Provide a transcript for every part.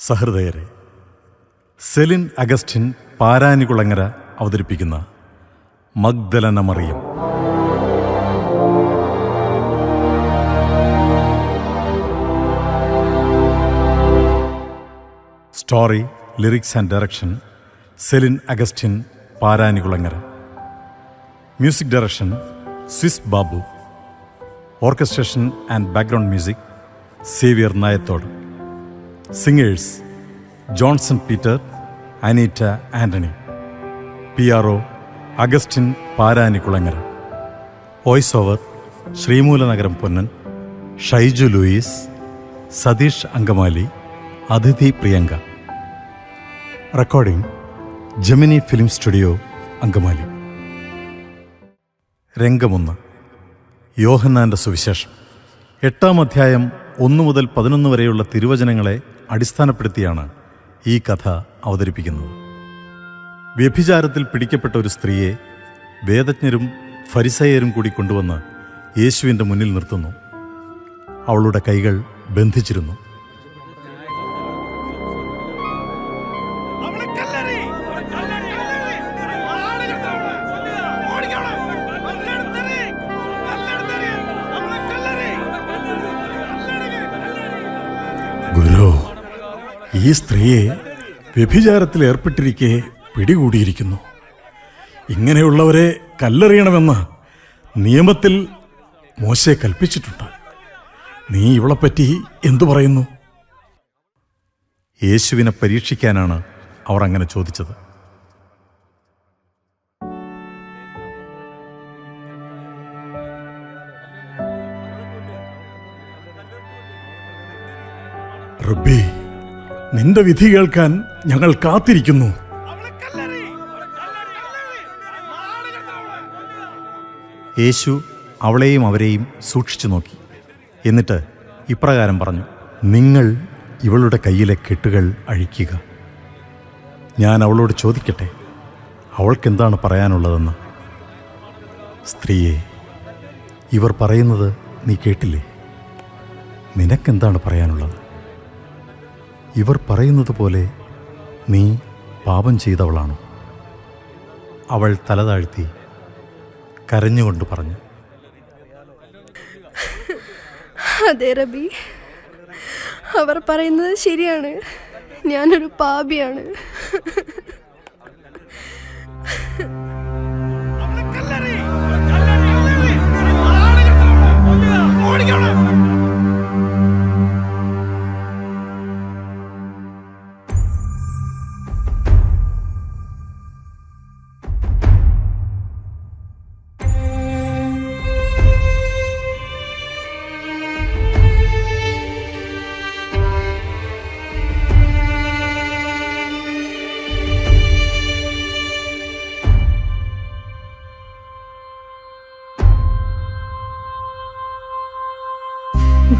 സഹൃദയരെ, സെലിൻ അഗസ്റ്റിൻ പാരാനികുളങ്ങര അവതരിപ്പിക്കുന്ന Magdalana Mariyam. Story, lyrics and direction Celine Augustine Paranikulangara. Music direction Swiss Babu. Orchestration and background music Xavier Nayathode. Singers Johnson Peter, Aneeta Antony. PRO Augustine Paranikulangara. Voice over Sreemoolanagaram Ponnan, Shyju Louis, Satheesh Angamaly, Athidhi Priyanka. Recording Gemini film studio, Angamaly. രംഗമൊന്ന്. യോഹന്നാൻ്റെ സുവിശേഷം 8-ാം അധ്യായം 1 മുതൽ 11 വരെയുള്ള തിരുവചനങ്ങളെ അടിസ്ഥാനപ്പെടുത്തിയാണ് ഈ കഥ അവതരിപ്പിക്കുന്നത്. വ്യഭിചാരത്തിൽ പിടിക്കപ്പെട്ട ഒരു സ്ത്രീയെ വേദജ്ഞരും ഫരിസയരും കൂടി കൊണ്ടുവന്ന് യേശുവിൻ്റെ മുന്നിൽ നിർത്തുന്നു. അവളുടെ കൈകൾ ബന്ധിച്ചിരുന്നു. ഗുരു, ഈ സ്ത്രീയെ വ്യഭിചാരത്തിൽ ഏർപ്പെട്ടിരിക്കെ പിടികൂടിയിരിക്കുന്നു. ഇങ്ങനെയുള്ളവരെ കല്ലെറിയണമെന്ന് നിയമത്തിൽ മോശെ കൽപ്പിച്ചിട്ടുണ്ട്. നീ ഇവളെപ്പറ്റി എന്തു പറയുന്നു? യേശുവിനെ പരീക്ഷിക്കാനാണ് അവർ അങ്ങനെ ചോദിച്ചത്. റബ്ബേ, നിന്റെ വിധി കേൾക്കാൻ ഞങ്ങൾ കാത്തിരിക്കുന്നു. യേശു അവളെയും അവരെയും സൂക്ഷിച്ചു നോക്കി. എന്നിട്ട് ഇപ്രകാരം പറഞ്ഞു: നിങ്ങൾ ഇവളുടെ കയ്യിലെ കെട്ടുകൾ അഴിക്കുക. ഞാൻ അവളോട് ചോദിക്കട്ടെ, അവൾക്കെന്താണ് പറയാനുള്ളതെന്ന്. സ്ത്രീയെ, ഇവർ പറയുന്നത് നീ കേട്ടില്ലേ? നിനക്കെന്താണ് പറയാനുള്ളത്? ഇവർ പറയുന്നത് പോലെ നീ പാപം ചെയ്തവളാണോ? അവൾ തലതാഴ്ത്തി കരഞ്ഞുകൊണ്ട് പറഞ്ഞു: അതെ റബി, അവർ പറയുന്നത് ശരിയാണ്. ഞാനൊരു പാപിയാണ്.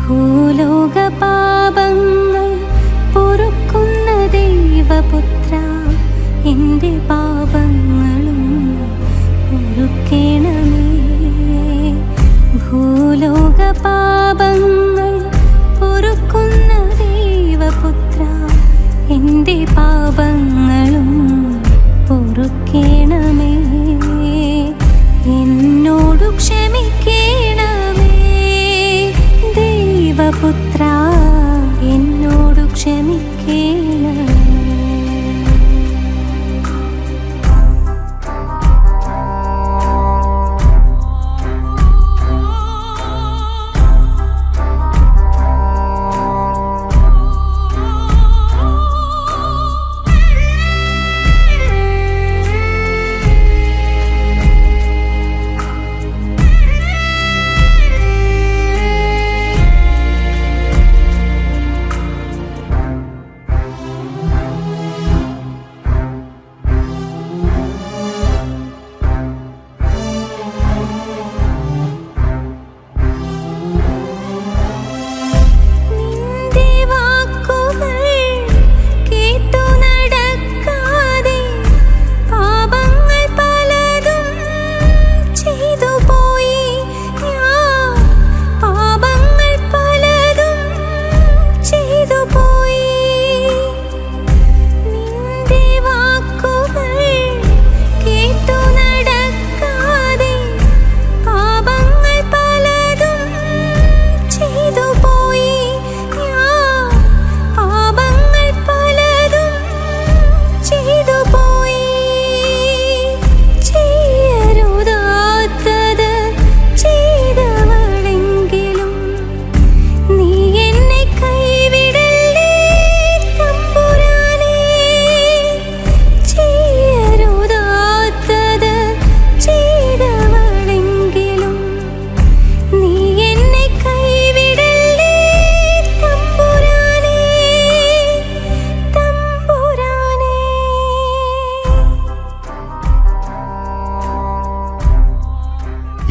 ഭൂലോക പാപങ്ങൾ പൊറുക്കുന്ന ദൈവപുത്ര, എൻ്റെ പാപങ്ങളും പൊറുക്കണമേ. ഭൂലോക പാപങ്ങൾ പൊറുക്കുന്ന ദൈവപുത്ര, എൻ്റെ പാപങ്ങളും പൊറുക്കണമേ. എന്നോടു ക്ഷമിക്കണമേ ദൈവപുത്ര, എന്നോടു ക്ഷമിക്കണമേ.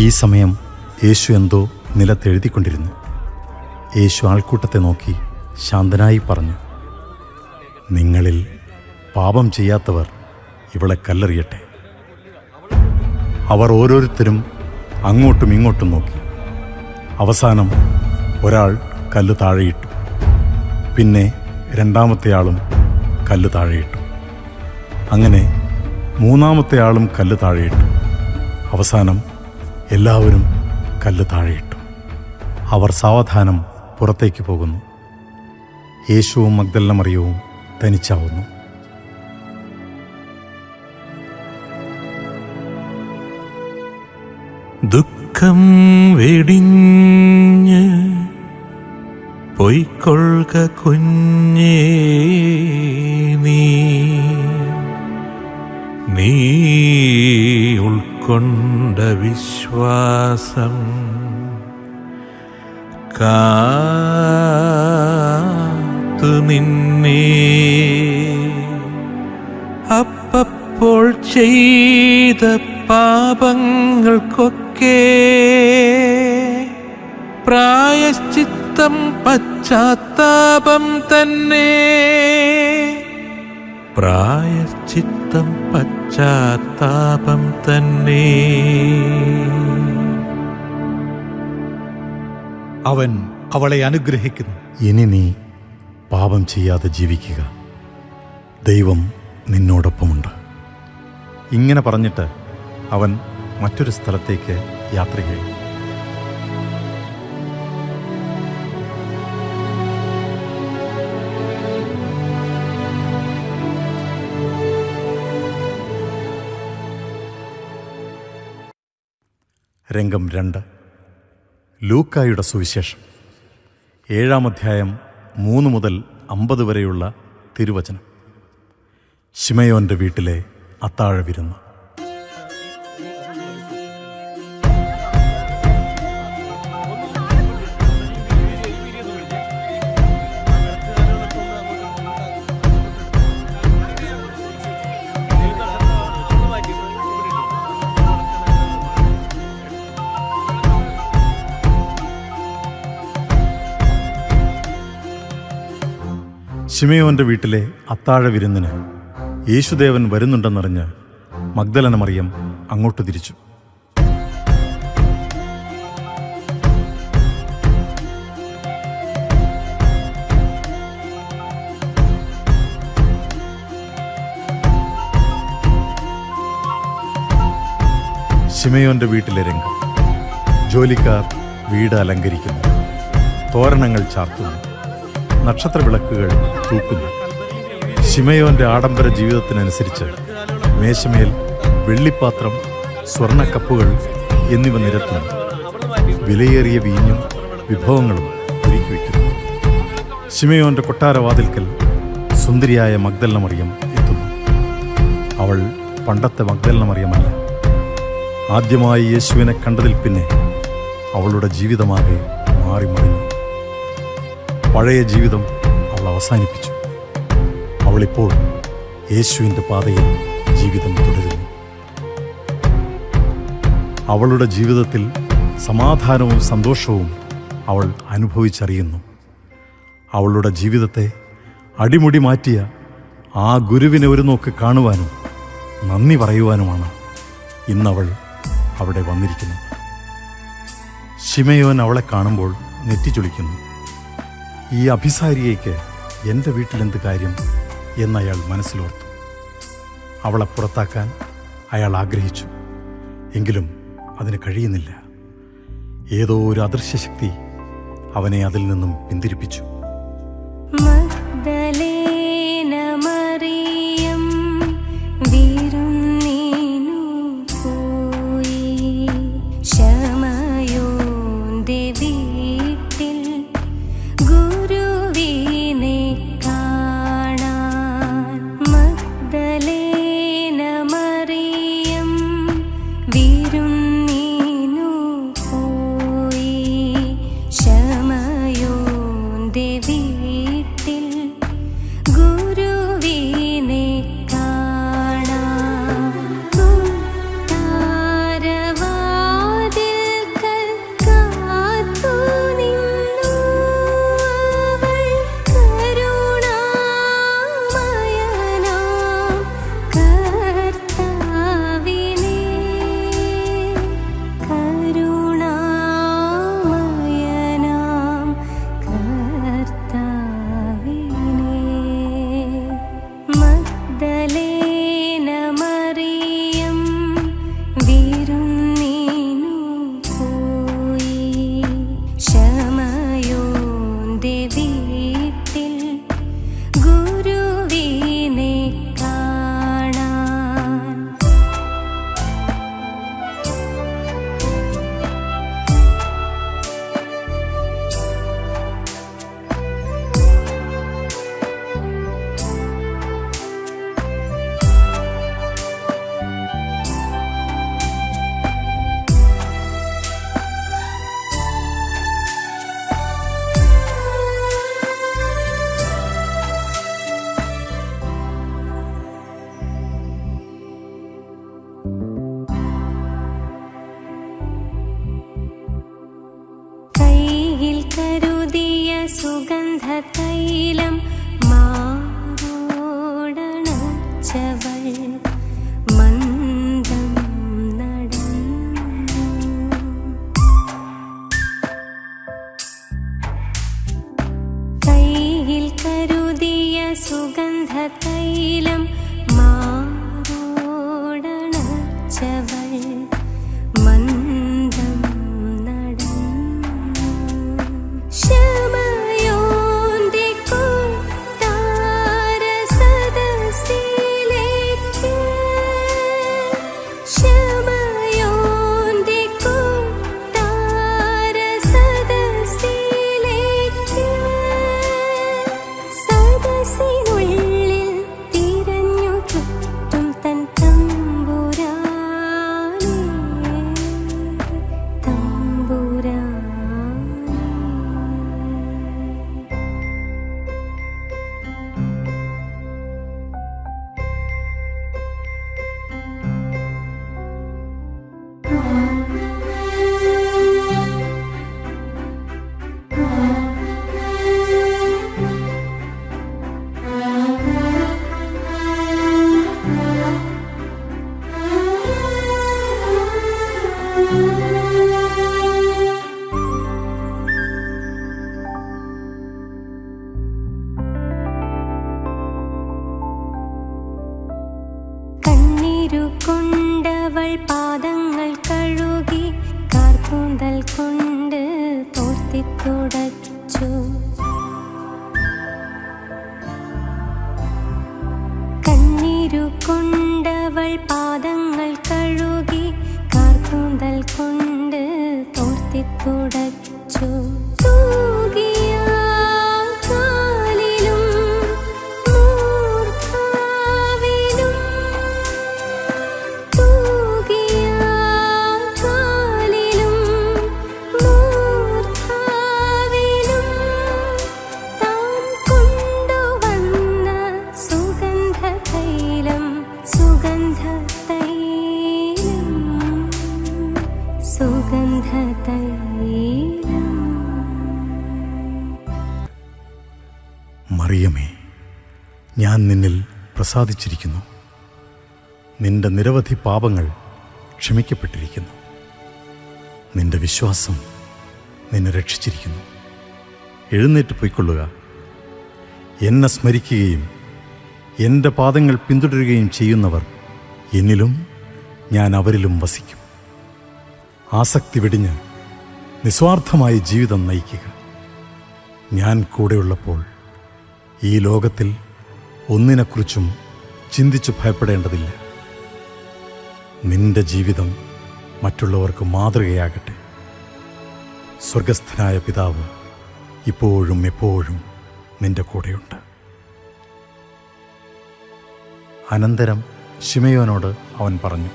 ഈ സമയം യേശു എന്തോ നിലത്തെഴുതിക്കൊണ്ടിരുന്നു. യേശു ആൾക്കൂട്ടത്തെ നോക്കി ശാന്തനായി പറഞ്ഞു, നിങ്ങളിൽ പാപം ചെയ്യാത്തവർ ഇവളെ കല്ലെറിയട്ടെ. അവർ ഓരോരുത്തരും അങ്ങോട്ടും ഇങ്ങോട്ടും നോക്കി. അവസാനം ഒരാൾ കല്ല് താഴെയിട്ടു. പിന്നെ രണ്ടാമത്തെ ആളും കല്ല് താഴെയിട്ടു. അങ്ങനെ മൂന്നാമത്തെ ആളും കല്ല് താഴെയിട്ടു. അവസാനം എല്ലാവരും കല്ല് താഴെയിട്ടു. അവർ സാവധാനം പുറത്തേക്ക് പോകുന്നു. യേശുവും മഗ്ദലന മറിയവും തനിച്ചാവുന്നു. ദുഃഖം വെടിഞ്ഞ് പൊയ്ക്കൊള്ളുക കുഞ്ഞേ, നീ ഉൾക്കൊണ്ട വിശ്വാസം കാത്തു നിന്നെ. അപ്പപ്പോൾ ചെയ്ത പാപങ്ങൾക്കൊക്കെ പ്രായശ്ചിത്തം പശ്ചാത്താപം തന്നെ. പ്രായശ്ചിത്തം പശ്ചാത്താപം തന്നെ. അവൻ അവളെ അനുഗ്രഹിക്കുന്നു. ഇനി നീ പാപം ചെയ്യാതെ ജീവിക്കുക, ദൈവം നിന്നോടൊപ്പമുണ്ട്. ഇങ്ങനെ പറഞ്ഞിട്ട് അവൻ മറ്റൊരു സ്ഥലത്തേക്ക് യാത്ര ചെയ്തു. രംഗം 2. ലൂക്കായുടെ സുവിശേഷം 7-ാം അധ്യായം 3 മുതൽ 50 വരെയുള്ള തിരുവചനം. ശിമയോന്റെ വീട്ടിലെ അത്താഴ വിരുന്ന്. ശിമയോന്റെ വീട്ടിലെ അത്താഴ വിരുന്നിന് യേശുദേവൻ വരുന്നുണ്ടെന്നറിഞ്ഞ് മഗ്ദലന മറിയം അങ്ങോട്ട് തിരിച്ചു. ശിമയോന്റെ വീട്ടിലെ രംഗം. ജോലിക്കാർ വീട് അലങ്കരിക്കുന്നു, തോരണങ്ങൾ ചാർത്തുന്നു, നക്ഷത്രവിളക്കുകൾ തൂക്കുന്നു. ശിമയോന്റെ ആഡംബര ജീവിതത്തിനനുസരിച്ച് മേശമേൽ വെള്ളിപ്പാത്രം, സ്വർണ്ണക്കപ്പുകൾ എന്നിവ നിരത്തുന്നു. വിലയേറിയ വീഞ്ഞും വിഭവങ്ങളും ഒരുക്കി വയ്ക്കുന്നു. ശിമയോന്റെ കൊട്ടാരവാതിൽക്കൽ സുന്ദരിയായ മഗ്ദലന മറിയം എത്തുന്നു. അവൾ പണ്ടത്തെ മഗ്ദലന മറിയമല്ല. ആദ്യമായി യേശുവിനെ കണ്ടതിൽ പിന്നെ അവളുടെ ജീവിതമാകെ മാറിമറിഞ്ഞു. പഴയ ജീവിതം അവൾ അവസാനിപ്പിച്ചു. അവളിപ്പോൾ യേശുവിൻ്റെ പാതയിൽ ജീവിതം തുടരുന്നു. അവളുടെ ജീവിതത്തിൽ സമാധാനവും സന്തോഷവും അവൾ അനുഭവിച്ചറിയുന്നു. അവളുടെ ജീവിതത്തെ അടിമുടി മാറ്റിയ ആ ഗുരുവിനെ ഒരു നോക്ക് കാണുവാനും നന്ദി പറയുവാനുമാണ് ഇന്നവൾ അവിടെ വന്നിരിക്കുന്നത്. ശിമയോൻ അവളെ കാണുമ്പോൾ നെറ്റിച്ചൊളിക്കുന്നു. ഈ അഭിസാരിയേക്ക് എൻ്റെ വീട്ടിലെന്ത് കാര്യം എന്നയാൾ മനസ്സിലോർത്തു. അവളെ പുറത്താക്കാൻ അയാൾ ആഗ്രഹിച്ചു. എങ്കിലും അതിന് കഴിയുന്നില്ല. ഏതോ ഒരു അദൃശ്യശക്തി അവനെ അതിൽ നിന്നും പിന്തിരിപ്പിച്ചു. മഗ്ദലേന മറിയം വിരുന്നിനു പോയി. ശമയോന്റെ വീട്ടിൽ ഗുരുവിനെ കാണാൻ. മഗ്ദലേന മറിയം വിരുന്നിനു പോയി. ശമയോന്റെ വീട്ടിൽ തൈലം മാറോടണച്ചവൾ മന്ദം നടന്നു. കൈയിൽ കരുതിയ സുഗന്ധ തൈലം മാറോടണച്ചവൾ മന്ദം നടന്നു. ശമയോന്റെ കൊട്ടാര സദസ്സിലേക്ക്, ശമയോന്റെ കൊട്ടാര സദസ്സിലേക്ക്, സദസ്സിനുള്ളിൽ തിരഞ്ഞു ചുറ്റും തൻ തമ്പുരാനെ, തമ്പുരാനെ. കണ്ണീരു കൊണ്ടവൾ പാദങ്ങൾ കഴുകി കാർക്കൂന്തൽ കൊണ്ട് തോർത്തി തുടച്ചു. കണ്ണീരു കൊണ്ടവൾ പാദങ്ങൾ കഴുകി കാർക്കൂന്തൽ കൊണ്ട് തോർത്തി തുടച്ചു. തൂകിയ കാലിലും മൂർധാവിലും, തൂകിയ കാലിലും മൂർധാവിലും താൻ കൊണ്ടുവന്ന സുഗന്ധ തൈലം, സുഗന്ധ തൈലം, സുഗന്ധ തൈലം. മറിയമേ, ഞാൻ നിന്നിൽ പ്രസാദിച്ചിരിക്കുന്നു. നിന്റെ നിരവധി പാപങ്ങൾ ക്ഷമിക്കപ്പെട്ടിരിക്കുന്നു. നിന്റെ വിശ്വാസം നിന്നെ രക്ഷിച്ചിരിക്കുന്നു. എഴുന്നേറ്റ് പൊയ്ക്കൊള്ളുക. എന്നെ സ്മരിക്കുകയും എൻ്റെ പാദങ്ങൾ പിന്തുടരുകയും ചെയ്യുന്നവർ എന്നിലും ഞാൻ അവരിലും വസിക്കും. ആസക്തി വെടിഞ്ഞ് നിസ്വാർത്ഥമായ ജീവിതം നയിക്കുക. ഞാൻ കൂടെയുള്ളപ്പോൾ ഈ ലോകത്തിൽ ഒന്നിനെക്കുറിച്ചും ചിന്തിച്ചു ഭയപ്പെടേണ്ടതില്ല. നിന്റെ ജീവിതം മറ്റുള്ളവർക്ക് മാതൃകയാകട്ടെ. സ്വർഗസ്ഥനായ പിതാവ് ഇപ്പോഴും എപ്പോഴും നിന്റെ കൂടെയുണ്ട്. അനന്തരം ശിമയോനോട് അവൻ പറഞ്ഞു,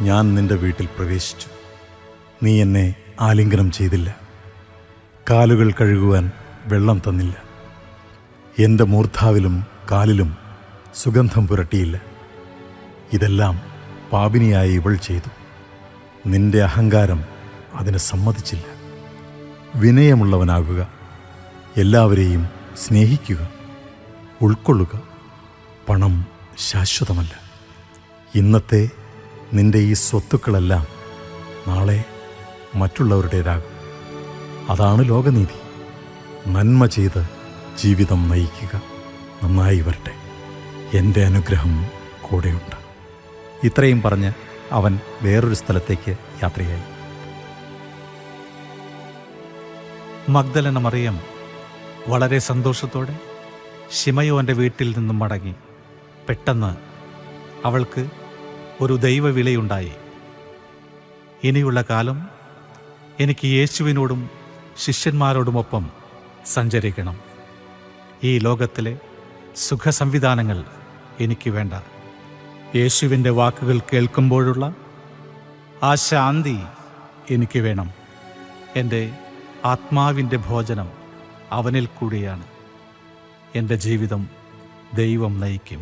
ഞാൻ നിന്റെ വീട്ടിൽ പ്രവേശിച്ചു. നീ എന്നെ ആലിംഗനം ചെയ്തില്ല. കാലുകൾ കഴുകുവാൻ വെള്ളം തന്നില്ല. എൻ്റെ മൂർധാവിലും കാലിലും സുഗന്ധം പുരട്ടിയില്ല. ഇതെല്ലാം പാപിനിയായ ഇവൾ ചെയ്തു. നിന്റെ അഹങ്കാരം അതിന് സമ്മതിച്ചില്ല. വിനയമുള്ളവനാകുക. എല്ലാവരെയും സ്നേഹിക്കുക. ഉൾക്കൊള്ളുക. പണം ശാശ്വതമല്ല. ഇന്നത്തെ നിന്റെ ഈ സ്വത്തുക്കളെല്ലാം നാളെ മറ്റുള്ളവരുടേതാകും. അതാണ് ലോകനീതി. നന്മ ചെയ്ത് ജീവിതം നയിക്കുക. നന്നായി വരട്ടെ. എൻ്റെ അനുഗ്രഹം കൂടെയുണ്ട്. ഇത്രയും പറഞ്ഞ് അവൻ വേറൊരു സ്ഥലത്തേക്ക് യാത്രയായി. മഗ്ദലന മറിയം വളരെ സന്തോഷത്തോടെ ശിമയോന്റെ വീട്ടിൽ നിന്നും മടങ്ങി. പെട്ടെന്ന് അവൾക്ക് ഒരു ദൈവവിളിയുണ്ടായി. ഇനിയുള്ള കാലം എനിക്ക് യേശുവിനോടും ശിഷ്യന്മാരോടുമൊപ്പം സഞ്ചരിക്കണം. ഈ ലോകത്തിലെ സുഖസംവിധാനങ്ങൾ എനിക്ക് വേണ്ട. യേശുവിൻ്റെ വാക്കുകൾ കേൾക്കുമ്പോഴുള്ള ആ ശാന്തി എനിക്ക് വേണം. എൻ്റെ ആത്മാവിൻ്റെ ഭോജനം അവനിൽ കൂടിയാണ്. എൻ്റെ ജീവിതം ദൈവം നയിക്കും.